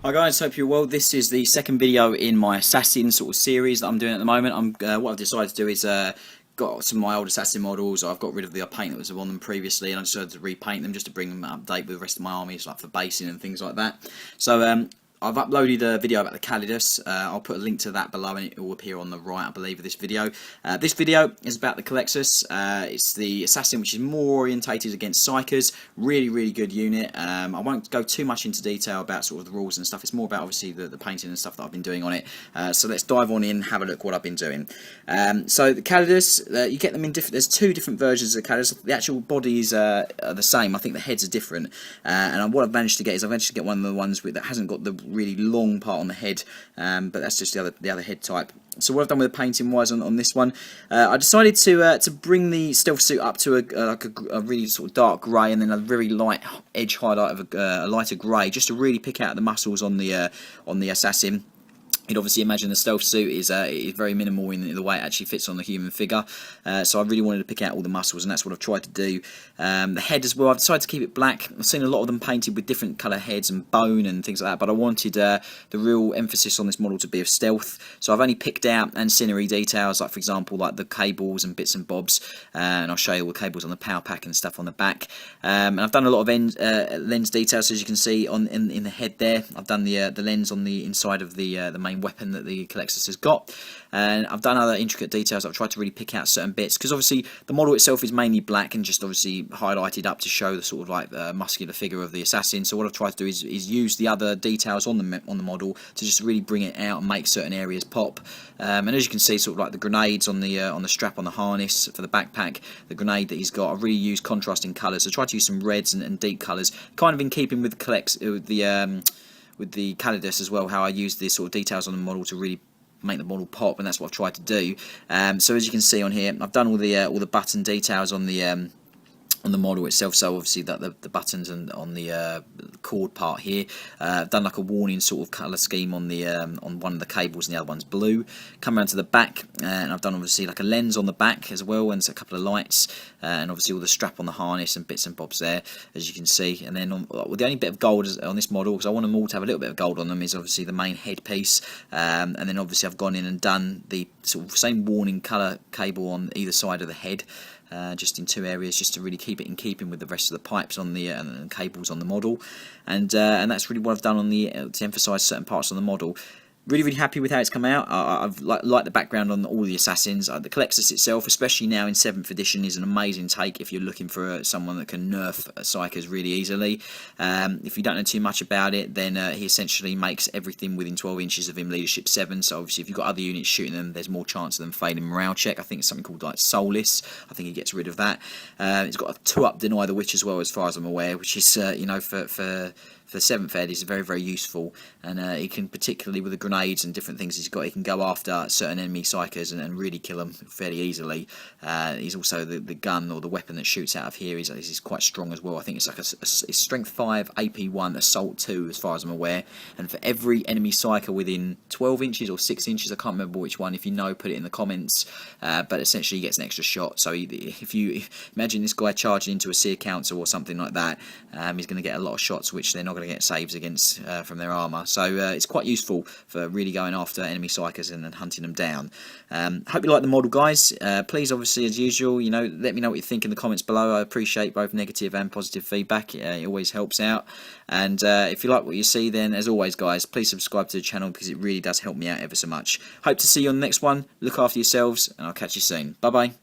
Hi guys, hope you're well. This is the second video in my assassin sort of series that I'm doing at the moment. What I've decided to do is got some of my old assassin models. I've got rid of the paint that was on them previously, and I decided to repaint them just to bring them up to date with the rest of my armies, like for basing and things like that. So I've uploaded a video about the Culexus. I'll put a link to that below, and it will appear on the right, I believe, of this video. This video is about the Culexus. It's the assassin which is more orientated against psychers. Really good unit. I won't go too much into detail about sort of the rules and stuff. It's more about obviously the painting and stuff that I've been doing on it. So let's dive on in, have a look what I've been doing. So the Culexus, you get them in different. There's two different versions of the Culexus. The actual bodies are the same. I think the heads are different. And what I've managed to get is I've managed to get one of the ones that hasn't got the really long part on the head, but that's just the other head type. So what I've done with the painting wise on this one, I decided to bring the stealth suit up to a really sort of dark grey, and then a very light edge highlight of a lighter grey, just to really pick out the muscles on the assassin. You'd obviously imagine the stealth suit is very minimal in the way it actually fits on the human figure, so I really wanted to pick out all the muscles, and that's what I've tried to do. The head as well, I've decided to keep it black. I've seen a lot of them painted with different colour heads and bone and things like that, but I wanted the real emphasis on this model to be of stealth, so I've only picked out ancillary details, like for example like the cables and bits and bobs, and I'll show you all the cables on the power pack and stuff on the back. And I've done a lot of lens details, as you can see in the head there. I've done the lens on the inside of the main weapon that the Culexus has got, and I've done other intricate details. I've tried to really pick out certain bits, because obviously the model itself is mainly black and just obviously highlighted up to show the sort of like muscular figure of the assassin. So what I've tried to do is use the other details on the model to just really bring it out and make certain areas pop. And as you can see, sort of like the grenades on the strap on the harness for the backpack, the grenade that he's got, I've really used contrasting colours. So I tried to use some reds and deep colours, kind of in keeping with the Culexus as well, how I use the sort of details on the model to really make the model pop, and that's what I've tried to do. So as you can see on here, I've done all the button details on the model itself, so obviously that the buttons and on the cord part here. I've done like a warning sort of colour scheme on the on one of the cables, and the other one's blue. Come around to the back, and I've done obviously like a lens on the back as well, and a couple of lights, and obviously all the strap on the harness and bits and bobs there, as you can see. And then the only bit of gold on this model, because I want them all to have a little bit of gold on them, is obviously the main headpiece. And then obviously I've gone in and done the sort of same warning colour cable on either side of the head. Just in two areas, just to really keep it in keeping with the rest of the pipes on the and cables on the model, and that's really what I've done on to emphasise certain parts on the model. Really happy with how it's come out. I've liked the background on all the assassins. The Culexus itself, especially now in 7th edition, is an amazing take if you're looking for someone that can nerf psychers really easily. If you don't know too much about it, then he essentially makes everything within 12 inches of him leadership 7. So obviously if you've got other units shooting them, there's more chance of them failing morale check. I think it's something called like Soulless. I think he gets rid of that. It's got a 2-up deny the witch as well, as far as I'm aware, which is you know, for 7th ed is very useful, and he can, particularly with the grenades and different things he's got, he can go after certain enemy psychers and really kill them fairly easily. He's also the gun or the weapon that shoots out of here is quite strong as well. I think it's like it's strength 5, AP 1, assault 2, as far as I'm aware, and for every enemy psyker within 12 inches or 6 inches, I can't remember which one, if you know, put it in the comments, but essentially he gets an extra shot. So if you imagine this guy charging into a seer council or something like that, he's going to get a lot of shots which they're not going to get saves against from their armour. So it's quite useful for really going after enemy psychers and hunting them down. Hope you like the model, guys. Please, obviously, as usual, you know, let me know what you think in the comments below. I appreciate both negative and positive feedback. It always helps out. And if you like what you see, then as always, guys, please subscribe to the channel, because it really does help me out ever so much. Hope to see you on the next one. Look after yourselves, and I'll catch you soon. Bye bye.